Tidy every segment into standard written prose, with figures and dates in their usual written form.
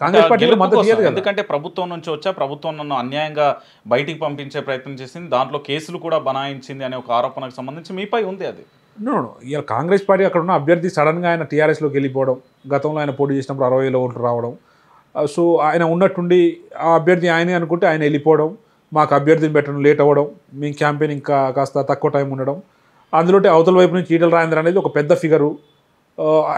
కాంగ్రెస్ పార్టీకి మద్దతు ఇయ్యదు కదా. ఎందుకంటే ప్రభుత్వం నుంచి వచ్చా ప్రభుత్వం నన్ను అన్యాయంగా బయటికి పంపించే ప్రయత్నం చేసింది, దాంట్లో కేసులు కూడా బనాయించింది అనే ఒక ఆరోపణకు సంబంధించి మీపై ఉంది అది. నో ఇలా కాంగ్రెస్ పార్టీ అక్కడ ఉన్న అభ్యర్థి సడన్గా ఆయన టీఆర్ఎస్లోకి వెళ్ళిపోవడం, గతంలో ఆయన పోటీ చేసినప్పుడు 60,000 ఓట్లు రావడం, సో ఆయన ఉన్నట్టుండి ఆ అభ్యర్థి ఆయనే అనుకుంటే ఆయన వెళ్ళిపోవడం, మాకు అభ్యర్థిని పెట్టడం లేట్ అవ్వడం, మీ క్యాంపెయిన్ ఇంకా కాస్త తక్కువ టైం ఉండడం, అందులో అవతల వైపు నుంచి ఈటల రాజేందర్ అనేది ఒక పెద్ద ఫిగరు,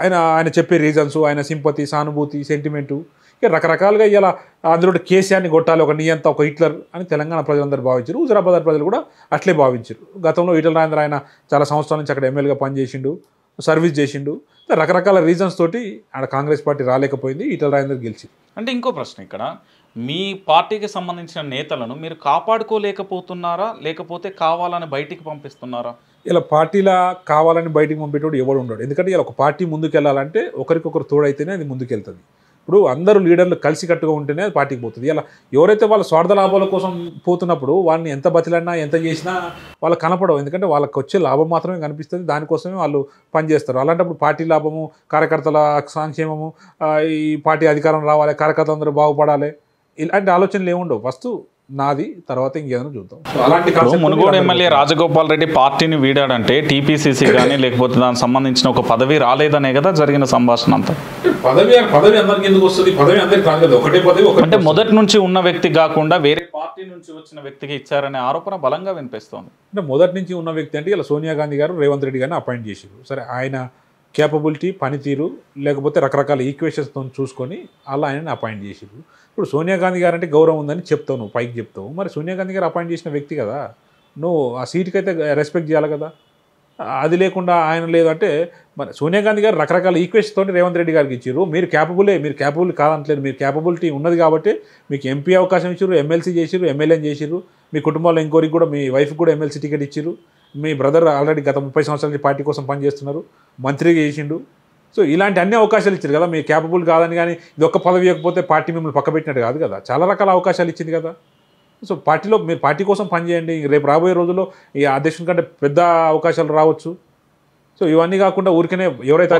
ఆయన చెప్పే రీజన్స్, ఆయన సింపతి, సానుభూతి, సెంటిమెంటు, ఇక రకరకాలుగా ఇలా అందులో కేసీఆర్ని కొట్టాలి, ఒక నియంత, ఒక హిట్లర్ అని తెలంగాణ ప్రజలందరూ భావించారు. హుజరాబాద్ ప్రజలు కూడా అట్లే భావించారు. గతంలో ఈటల రాజేందర్ ఆయన చాలా సంవత్సరాల నుంచి అక్కడ ఎమ్మెల్యేగా పనిచేసిండు, సర్వీస్ చేసిండు, రకరకాల రీజన్స్ తోటి ఆడ కాంగ్రెస్ పార్టీ రాలేకపోయింది, ఈటల రాజేందర్ గెలిచింది. అంటే ఇంకో ప్రశ్న ఇక్కడ, మీ పార్టీకి సంబంధించిన నేతలను మీరు కాపాడుకోలేకపోతున్నారా, లేకపోతే కావాలని బయటికి పంపిస్తున్నారా? ఇలా పార్టీలా కావాలని బయటికి పంపేటోడు ఎవడు ఉండడు. ఎందుకంటే ఇలా ఒక పార్టీ ముందుకెళ్ళాలంటే ఒకరికొకరు తోడైతేనే అది ముందుకెళ్తుంది. ఇప్పుడు అందరూ లీడర్లు కలిసికట్టుగా ఉంటేనే అది పార్టీకి పోతుంది. ఇలా ఎవరైతే వాళ్ళ స్వార్థ లాభాల కోసం పోతున్నప్పుడు వాళ్ళని ఎంత బతిలన్నా ఎంత చేసినా వాళ్ళకి కనపడవు. ఎందుకంటే వాళ్ళకి వచ్చే లాభం మాత్రమే కనిపిస్తుంది, దానికోసమే వాళ్ళు పనిచేస్తారు. అలాంటప్పుడు పార్టీ లాభము, కార్యకర్తల సంక్షేమము, ఈ పార్టీ అధికారం రావాలి, కార్యకర్తలు అందరూ బాగుపడాలి, ఇలాంటి ఆలోచనలు ఏముండవు. ఫస్ట్ నాది, తర్వాత ఇంకేదైనా చూద్దాం. అలాంటి మునుగోడు ఎమ్మెల్యే రాజగోపాల్ రెడ్డి పార్టీని వీడాడంటే టీపీసీసీ కానీ లేకపోతే దానికి సంబంధించిన ఒక పదవి రాలేదనే కదా జరిగిన సంభాషణ అంతా. పదవి అందరికి ఎందుకు వస్తుంది? పదవి అందరికి రాదు కదా, ఒకటే పదవి. అంటే మొదటి నుంచి ఉన్న వ్యక్తి కాకుండా వేరే పార్టీ నుంచి వచ్చిన వ్యక్తికి ఇచ్చారనే ఆరోపణ బలంగా వినిపిస్తోంది. అంటే మొదటి నుంచి ఉన్న వ్యక్తి అంటే ఇలా సోనియా గాంధీ గారు రేవంత్ రెడ్డి గారిని అపాయింట్ చేశారు. సరే, ఆయన కేపబిలిటీ, పనితీరు, లేకపోతే రకరకాల ఈక్వేషన్స్తో చూసుకొని అలా ఆయనని అపాయింట్ చేశారు. ఇప్పుడు సోనియా గాంధీ గారు అంటే గౌరవం ఉందని చెప్తావు, నువ్వు పైకి చెప్తావు. మరి సోనియా గాంధీ గారు అపాయింట్ చేసిన వ్యక్తి కదా, నువ్వు ఆ సీటుకి అయితే రెస్పెక్ట్ చేయాలి కదా. అది లేకుండా ఆయన లేదు అంటే మరి సోనియా గాంధీ గారు రకరకాల ఈక్వేషన్స్తో రేవంత్ రెడ్డి గారికి ఇచ్చారు. మీరు క్యాపబుల్ కాదంటలేదు, మీరు క్యాపబిలిటీ ఉన్నది కాబట్టి మీకు ఎంపీ అవకాశం ఇచ్చారు, ఎమ్మెల్సీ చేసిరు, ఎమ్మెల్యేని చేసిరు, మీ కుటుంబంలో ఇంకోరికి కూడా, మీ వైఫ్కి కూడా ఎమ్మెల్సీ టికెట్ ఇచ్చారు, మీ బ్రదర్ ఆల్రెడీ గత 30 సంవత్సరాల నుంచి పార్టీ కోసం పనిచేస్తున్నారు, మంత్రిగా చేసిండు. సో ఇలాంటి అన్ని అవకాశాలు ఇచ్చారు కదా. మీరు క్యాపబుల్ కాదని కానీ ఇది ఒక్క పదవి ఇవ్వకపోతే పార్టీ మిమ్మల్ని పక్కబెట్టినట్టు కాదు కదా, చాలా రకాల అవకాశాలు ఇచ్చింది కదా. సో పార్టీలో మీరు పార్టీ కోసం పనిచేయండి. రేపు రాబోయే రోజుల్లో ఈ అధ్యక్షుని కంటే పెద్ద అవకాశాలు రావచ్చు. సో ఇవన్నీ కాకుండా ఊరికనే ఎవరైతే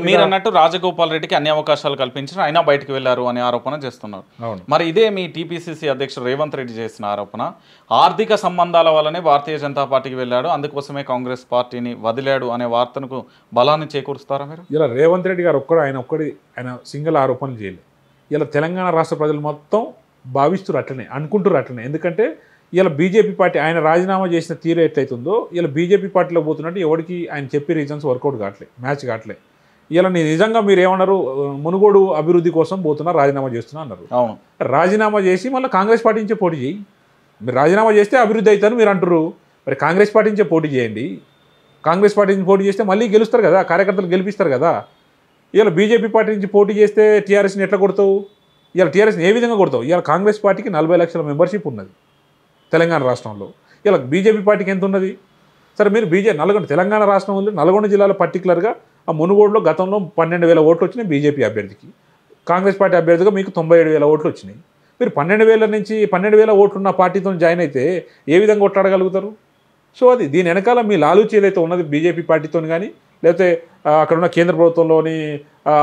మీరు అన్నట్టు రాజగోపాల్ రెడ్డికి అన్ని అవకాశాలు కల్పించారు, అయినా బయటకు వెళ్లారు అనే ఆరోపణ చేస్తున్నారు. మరి ఇదే మీ టీపీసీసీ అధ్యక్షుడు రేవంత్ రెడ్డి చేసిన ఆరోపణ, ఆర్థిక సంబంధాల వల్లనే భారతీయ జనతా పార్టీకి వెళ్ళాడు, అందుకోసమే కాంగ్రెస్ పార్టీని వదిలాడు అనే వార్తలకు బలాన్ని చేకూరుస్తారా మీరు? ఇలా రేవంత్ రెడ్డి గారు ఆయన సింగిల్ ఆరోపణలు చేయలేదు. ఇలా తెలంగాణ రాష్ట్ర ప్రజలు మొత్తం భావిస్తున్నారు అట్లనే, అనుకుంటారు అట్లనే. ఎందుకంటే ఇలా బీజేపీ పార్టీ ఆయన రాజీనామా చేసిన తీరు ఎట్లయితుందో ఇలా బీజేపీ పార్టీలో పోతున్నట్టు ఎవరికి ఆయన చెప్పే రీజన్స్ వర్కౌట్ కావట్లేదు, మ్యాచ్ కావట్లేదు. ఇలా నిజంగా మీరు ఏమన్నారు, మునుగోడు అభివృద్ధి కోసం పోతున్నా, రాజీనామా చేస్తున్నా అన్నారు. అవును, రాజీనామా చేసి మళ్ళీ కాంగ్రెస్ పార్టీ నుంచే పోటీ చేయి. మీరు రాజీనామా చేస్తే అభివృద్ధి అవుతారని మీరు అంటారు, మరి కాంగ్రెస్ పార్టీ నుంచే పోటీ చేయండి. కాంగ్రెస్ పార్టీ నుంచి పోటీ చేస్తే మళ్ళీ గెలుస్తారు కదా, కార్యకర్తలు గెలిపిస్తారు కదా. ఇలా బీజేపీ పార్టీ నుంచి పోటీ చేస్తే టీఆర్ఎస్ని ఎట్లా కొడతావు? ఇలా టీఆర్ఎస్ని ఏ విధంగా కొడతావు? ఇలా కాంగ్రెస్ పార్టీకి 40 లక్షల మెంబర్షిప్ ఉన్నది తెలంగాణ రాష్ట్రంలో. ఇలా బీజేపీ పార్టీకి ఎంత ఉన్నది? సరే, మీరు తెలంగాణ రాష్ట్రంలో నల్గొండ జిల్లాలో పర్టికులర్గా ఆ మునుగోడులో గతంలో 12,000 ఓట్లు వచ్చినాయి బీజేపీ అభ్యర్థికి. కాంగ్రెస్ పార్టీ అభ్యర్థిగా మీకు 97,000 ఓట్లు వచ్చినాయి. మీరు 12,000 ఓట్లున్న పార్టీతో జాయిన్ అయితే ఏ విధంగా కొట్లాడగలుగుతారు? సో దీని వెనకాల మీ లాలూచి ఏదైతే ఉన్నది బీజేపీ పార్టీతో కానీ, లేకపోతే అక్కడున్న కేంద్ర ప్రభుత్వంలోని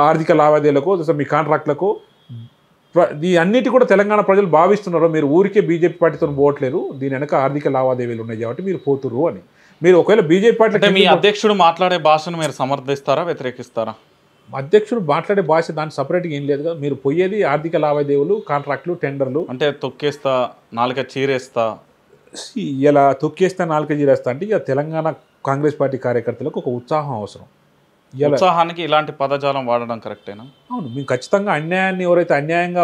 ఆర్థిక లావాదేవీలకు, మీ కాంట్రాక్టులకు, ఈ అన్నిటి కూడా తెలంగాణ ప్రజలు భావిస్తున్నారు మీరు ఊరికే బీజేపీ పార్టీతో పోవట్లేరు, దీని వెనక ఆర్థిక లావాదేవీలు ఉన్నాయి కాబట్టి మీరు పోతురు అని. మీరు ఒకవేళ బీజేపీ పార్టీ మీ అధ్యక్షుడు మాట్లాడే భాషను మీరు సమర్థిస్తారా, వ్యతిరేకిస్తారా? అధ్యక్షుడు మాట్లాడే భాష దానికి సపరేట్గా ఏం లేదు కదా. మీరు పోయేది ఆర్థిక లావాదేవీలు, కాంట్రాక్టులు, టెండర్లు. అంటే తొక్కేస్తా, నాలుక చీరేస్తా, ఇలా తొక్కేస్తా, నాలుక చీరేస్తా అంటే ఇక తెలంగాణ కాంగ్రెస్ పార్టీ కార్యకర్తలకు ఒక ఉత్సాహం అవసరం. ఉత్సాహానికి ఇలాంటి పదజాలం వాడడం కరెక్టేనా? అవును, మేము ఖచ్చితంగా అన్యాయాన్ని, ఎవరైతే అన్యాయంగా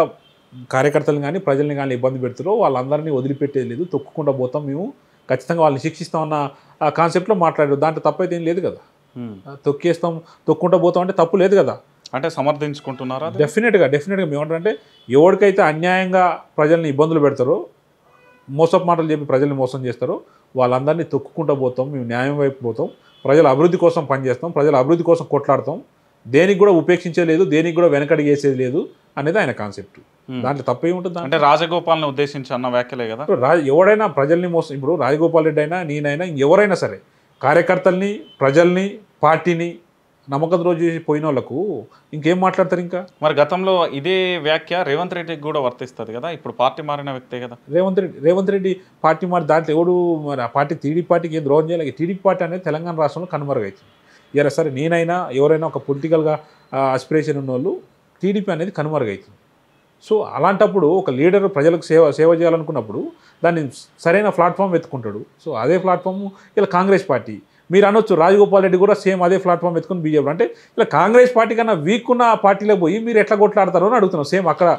కార్యకర్తలు కానీ ప్రజల్ని కానీ ఇబ్బంది పెడుతారో వాళ్ళందరినీ వదిలిపెట్టేది లేదు, తొక్కుకుండా పోతాం మేము, ఖచ్చితంగా వాళ్ళని శిక్షిస్తామన్న ఆ కాన్సెప్ట్లో మాట్లాడారు. దాంట్లో తప్పైతే ఏం లేదు కదా. తొక్కుంటూ పోతాం అంటే తప్పు లేదు కదా. అంటే సమర్థించుకుంటున్నారా? డెఫినెట్గా మేము ఏమంటారంటే ఎవరికైతే అన్యాయంగా ప్రజల్ని ఇబ్బందులు పెడతారో, మోసపు మాటలు చెప్పి ప్రజల్ని మోసం చేస్తారో వాళ్ళందరినీ తొక్కుకుంటూ పోతాం, మేము న్యాయం వైపు పోతాం, ప్రజల అభివృద్ధి కోసం పనిచేస్తాం, ప్రజల అభివృద్ధి కోసం కొట్లాడతాం, దేనికి కూడా ఉపేక్షించేది, దేనికి కూడా వెనకడి చేసేది లేదు అనేది ఆయన కాన్సెప్ట్. దాంట్లో తప్పే ఉంటుంది. అంటే రాజగోపాల్ని ఉద్దేశించి అన్న వ్యాఖ్యలే కదా. ఎవడైనా ప్రజల్ని మోసం, ఇప్పుడు రాజగోపాల్ రెడ్డి అయినా, నేనైనా, ఎవరైనా సరే కార్యకర్తల్ని, ప్రజల్ని, పార్టీని నమ్మకం రోజు చేసి పోయిన వాళ్ళకు ఇంకేం మాట్లాడతారు ఇంకా? మరి గతంలో ఇదే వ్యాఖ్య రేవంత్ రెడ్డికి కూడా వర్తిస్తుంది కదా, ఇప్పుడు పార్టీ మారిన వ్యక్తే కదా రేవంత్ రెడ్డి పార్టీ మరి దాంట్లో ఎవడు మరి ఆ పార్టీ టీడీపీ పార్టీకి ఏం ద్రోహం చేయాలి? టీడీపీ పార్టీ అనేది తెలంగాణ రాష్ట్రంలో కనుమరుగైతుంది. ఇలా సరే నేనైనా ఎవరైనా ఒక పొలిటికల్గా ఆస్పిరేషన్ ఉన్న వాళ్ళు టీడీపీ అనేది కనుమరుగైతుంది. సో అలాంటప్పుడు ఒక లీడర్ ప్రజలకు సేవ చేయాలనుకున్నప్పుడు దాన్ని సరైన ప్లాట్ఫామ్ వెతుకుంటాడు. సో అదే ప్లాట్ఫామ్ ఇలా కాంగ్రెస్ పార్టీ. మీరు అనొచ్చు రాజగోపాల్ రెడ్డి కూడా సేమ్ అదే ప్లాట్ఫామ్ ఎత్తుకుని బీజేపీ అంటే ఇలా కాంగ్రెస్ పార్టీ కన్నా వీక్ ఉన్న పార్టీలో పోయి మీరు ఎట్లా కొట్లాడతారో అని అడుగుతున్నాం. సేమ్ అక్కడ